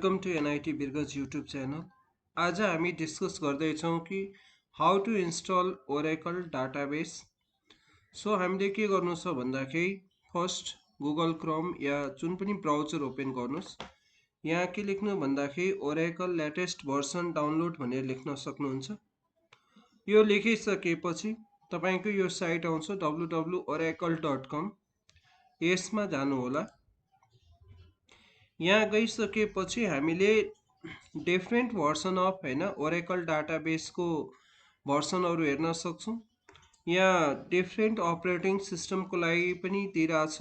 Welcome to NIT Birgunj YouTube channel. आज हामी discuss गर्दैछौँ कि how to install Oracle database. So हामीले के गर्नु छ भन्दाखेरि फर्स्ट गुगल क्रोम या जुन पनि ब्राउजर ओपन गर्नुहोस्। यहाँ के लेख्नु भन्दाखेरि ओरेकल लेटेस्ट भर्सन डाउनलोड भनेर लेख्न सक्नुहुन्छ। यो लेखिसकेपछि तपाईँको यो साइट आउँछ www.oracle.com। यसमा जानु होला। यहाँ गइसकेपछि हामीले डिफ्रेन्ट भर्सन अफ हैन ओरेकल डाटाबेसको भर्सनहरू हेर्न सक्छौँ। यहाँ डिफ्रेन्ट अपरेटिङ सिस्टमको लागि पनि दिइरहेछ,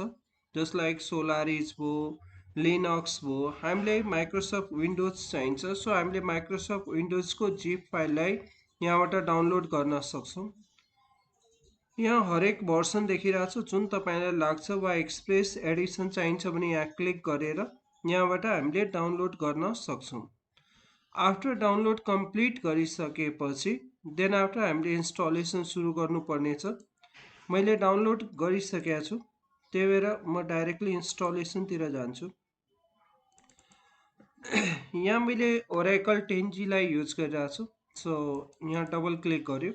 जस्ट लाइक सोलारिस भयो, लिनक्स भयो। हामीले माइक्रोसफ्ट विन्डोज चाहिन्छ, सो हामीले माइक्रोसफ्ट विन्डोजको जिप फाइललाई यहाँबाट डाउनलोड गर्न सक्छौँ। यहाँ हरेक भर्सन देखिरहेछ जुन तपाईँलाई लाग्छ, वा एक्सप्रेस एडिसन चाहिन्छ भने यहाँ क्लिक गरेर यहाँबाट हामीले डाउनलोड गर्न सक्छौँ। आफ्टर डाउनलोड कम्प्लिट गरिसकेपछि देन आफ्टर हामीले इन्स्टलेसन सुरु गर्नुपर्नेछ। मैले डाउनलोड गरिसकेको छु, त्यही भएर म डाइरेक्टली इन्स्टलेसनतिर जान्छु। यहाँ मैले ओरेकल 10G लाई युज गरिरहेको छु, सो यहाँ डबल क्लिक गर्यो।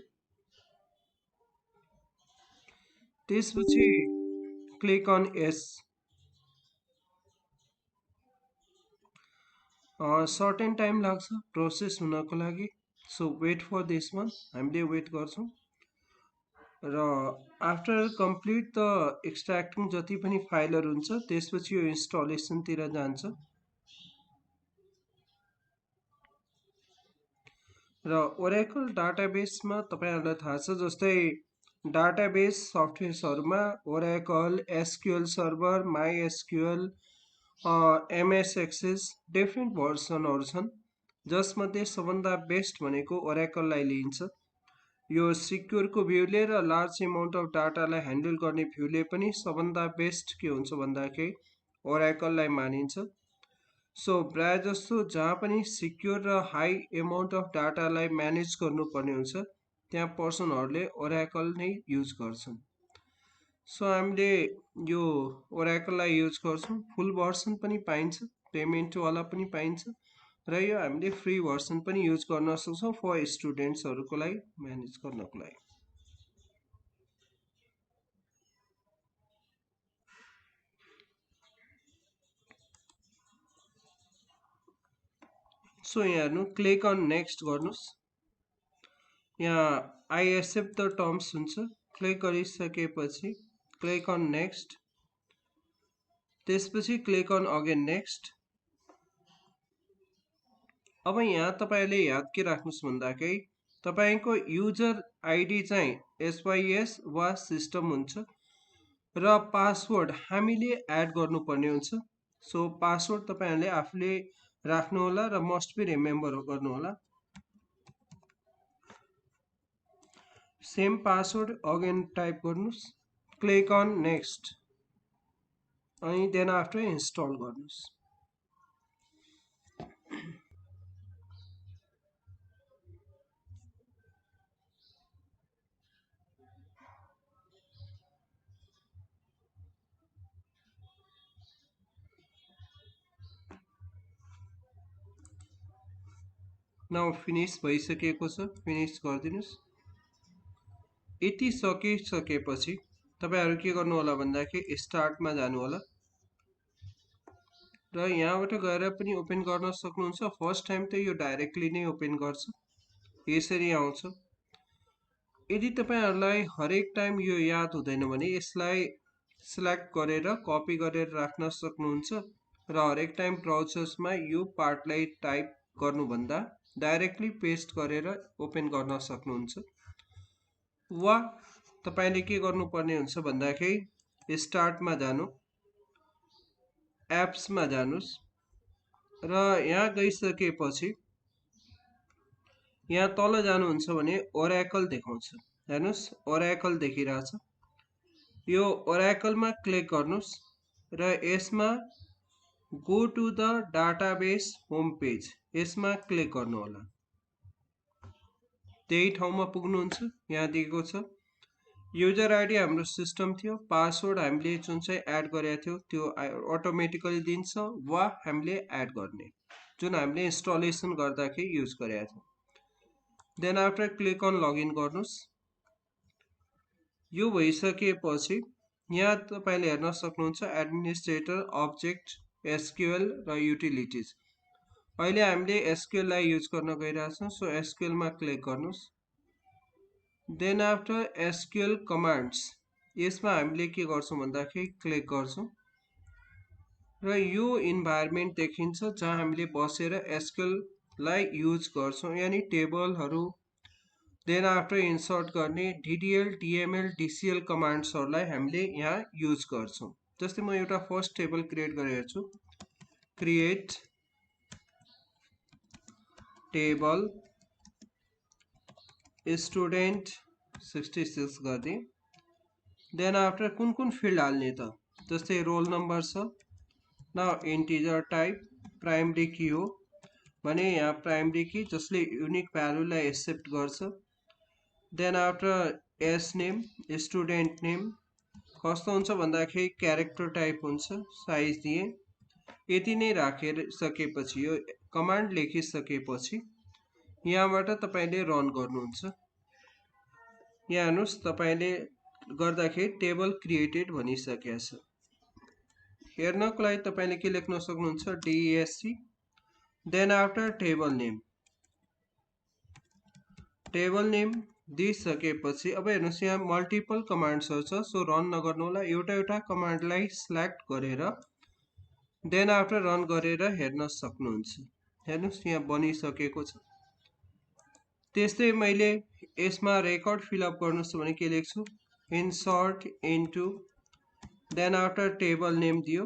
त्यसपछि click on S. Certain time लाग्छ प्रोसेस हुनको लागि, so wait for this one. हामीले वेट गर्छौँ र आफ्टर कम्प्लिट द एक्सट्र्याक्टिङ जति पनि फाइलहरू हुन्छ त्यसपछि यो इन्स्टलेसनतिर जान्छ। र ओरेकल डाटाबेसमा तपाईँहरूलाई थाहा छ, जस्तै डाटाबेस सफ्टवेयर्सहरूमा Oracle, SQL server, my SQL, MS access different भर्सनहरू छन्, जसमध्ये सबभन्दा बेस्ट भनेको ओरेकललाई लिइन्छ। यो सिक्योरको भ्यूले र लार्ज एमाउन्ट अफ डाटालाई ह्यान्डल गर्ने भ्यूले पनि सबभन्दा बेस्ट के हुन्छ भन्दाखेरि ओरेकललाई मानिन्छ। सो प्रायः जस्तो जहाँ पनि सिक्योर र हाई एमाउन्ट अफ डाटालाई म्यानेज गर्नुपर्ने हुन्छ त्यहाँ पर्सनहरूले ओरेकल नै युज गर्छन्। सो हामीले यो ओरेकललाई युज गर्छौँ। फुल भर्सन पनि पाइन्छ, पेमेन्टवाला पनि पाइन्छ, र यो हामीले फ्री भर्सन पनि युज गर्न सक्छौँ फर स्टुडेन्ट्सहरूको लागि म्यानेज गर्नको लागि। सो यहाँ हेर्नु, क्लिक अन नेक्स्ट गर्नुहोस्। यहाँ आई एक्सेप्ट द टर्म्स हुन्छ, क्लिक गरिसकेपछि क्लिक अन नेक्स्ट, त्यसपछि क्लिक अन अगेन नेक्स्ट। अब यहाँ तपाईँले याद के राख्नुहोस् भन्दाखेरि तपाईँको युजर आइडी चाहिँ एसवाइएस वा सिस्टम हुन्छ र पासवर्ड हामीले एड गर्नुपर्ने हुन्छ। सो पासवर्ड तपाईँहरूले आफूले राख्नु होला र मस्ट बी रिमेम्बर गर्नु होला। सेम पासवर्ड अगेन टाइप गर्नुहोस्, क्लिक अन नेक्स्ट, अनि देन आफ्टर इन्स्टल गर्नुहोस्। नाउ फिनिश भइसकेको छ, फिनिश गरिदिनुहोस्। यति सकिसकेपछि तपाईँहरू के गर्नु होला भन्दाखेरि स्टार्टमा जानु होला र यहाँबाट गएर पनि ओपन गर्न सक्नुहुन्छ। फर्स्ट टाइम त यो डाइरेक्टली नै ओपन गर्छ, यसरी आउँछ। यदि तपाईँहरूलाई हरेक टाइम यो याद हुँदैन भने यसलाई सिलेक्ट गरेर कपी गरेर राख्न सक्नुहुन्छ र हरेक टाइम ब्राउजर्समा यो पार्टलाई टाइप गर्नुभन्दा डाइरेक्टली पेस्ट गरेर ओपन गर्न सक्नुहुन्छ। वा तपाईँले के गर्नुपर्ने हुन्छ भन्दाखेरि स्टार्टमा जानु, एप्समा जानुहोस् र यहाँ गइसकेपछि यहाँ तल जानुहुन्छ भने ओरेकल देखाउँछ। हेर्नुहोस्, ओरेकल देखिरहेछ। यो ओरेकलमा क्लिक गर्नुहोस् र यसमा go to the database home page, यसमा क्लिक गर्नु होला। त्यही ठाउँमा पुग्नुहुन्छ। यहाँ दिएको छ युजर आइडी हाम्रो सिस्टम थियो, पासवर्ड हामीले जुन चाहिँ एड गरेको थियो त्यो अटोमेटिकली दिन्छ वा हामीले एड गर्ने। जुन हामीले इन्स्टलेसन गर्दाखेरि युज गरेका थियौँ। Then after click on login गर्नुस्। यो भइसकेपछि यहाँ तपाईले हेर्न सक्नुहुन्छ एडमिनिस्ट्रेटर, अब्जेक्ट, एसक्यूएल र युटिलिटिज। अहिले हामीले एसक्यूएल लाई युज गर्न गइरहेछौँ, सो एसक्यूएल मा क्लिक गर्नुस्। देन आफ्टर एसक्यूएल कमान्ड्स, यसमा हामीले के गर्छौं भन्दाखेरि क्लिक गर्छौं र यो इन्भाइरोमेन्ट देखिन्छ जहाँ हामीले बसेर एसक्यूएल लाई युज गर्छौं, यानी टेबलहरु। देन आफ्टर इन्सर्ट गर्ने डीडीएल, डीएमएल, डीसीएल कमान्ड्सहरुलाई हामीले यहाँ युज गर्छौं। जस्तै म एउटा फर्स्ट टेबल क्रिएट गरेको छु, क्रिएट टेबल स्टुडेन्ट 66 गर्दै। देन आफ्टर कुन फिल्ड हाल्ने त, जस्तै रोल नम्बर छ। Now integer type primary key हो भने यहाँ प्राइमरी की जसले युनिक भ्यालुलाई एक्सेप्ट गर्छ। Then after as name, student name कस्तो हुन्छ भन्दाखेरि क्यारेक्टर टाइप हुन्छ, साइज दिए। यति नै राखेर सकेपछि यो कमान्ड लेखिसकेपछि यहाँबाट तपाईले रन गर्नुहुन्छ। यहाँ हेर्नुस्, तपाईले गर्दाखेरि टेबल क्रिएटेड भनिसकेको छ। हेर्नको लागि तपाईले के लेख्न सक्नुहुन्छ, DESC। Then after table name, table name दिइसकेपछि अब हेर्नुस् यहाँ मल्टिपल कमान्ड्सहरु छ, सो रन नगर्नु होला। एउटा कमान्डलाई सिलेक्ट गरेर देन आफ्टर रन गरेर हेर्न सक्नुहुन्छ। हेर्नुस् यहाँ बनिसकेको छ। त्यस्तै मैले यसमा रेकर्ड फिलअप गर्नु छ भने के लेख्छु, insert into, then after table name दियो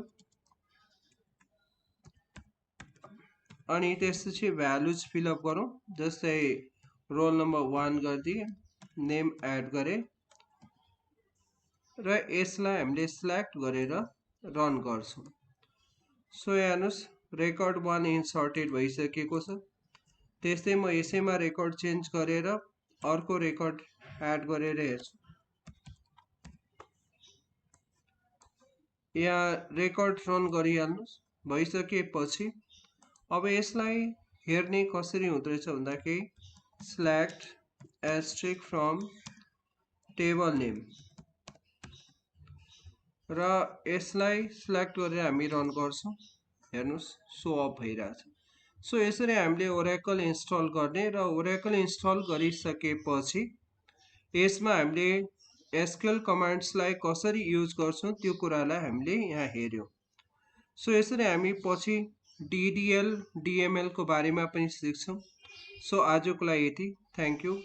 अनि त्यसपछि भ्यालुज फिलअप गरौँ। जस्तै रोल नम्बर 1 गरिदिए, नेम एड गरे र यसलाई हामीले सिलेक्ट गरेर रन गर्छौं। सो हेर्नुस् रेकर्ड 1 इन्सर्टेड भइसकेको छ। त्यस्तै म यसैमा रेकर्ड चेन्ज गरेर अर्को रेकर्ड एड गरेर हेर्छु। यहाँ रेकर्ड रन गरिहाल्नुस्। भइसकेपछि अब यसलाई हेर्ने कसरी हुँदो रहेछ भन्दाखेरि select asterisk from table name र यसलाई सिलेक्ट गरेर हामी रन गर्छौं। हेर्नुस् सो अप भइरहेछ। सो यसरी हामीले ओरेकल इन्स्टल गर्ने र ओरेकल इन्स्टल गरिसकेपछि यसमा हामीले एसक्यूएल कमान्ड्सलाई कसरी युज गर्छौं त्यो कुरालाई हामीले यहाँ हेर्यौं। सो यसरी हामी पछि DDL, DML को बारेमा पनि सिक्छौं। सो आजको लागि यति। Thank you.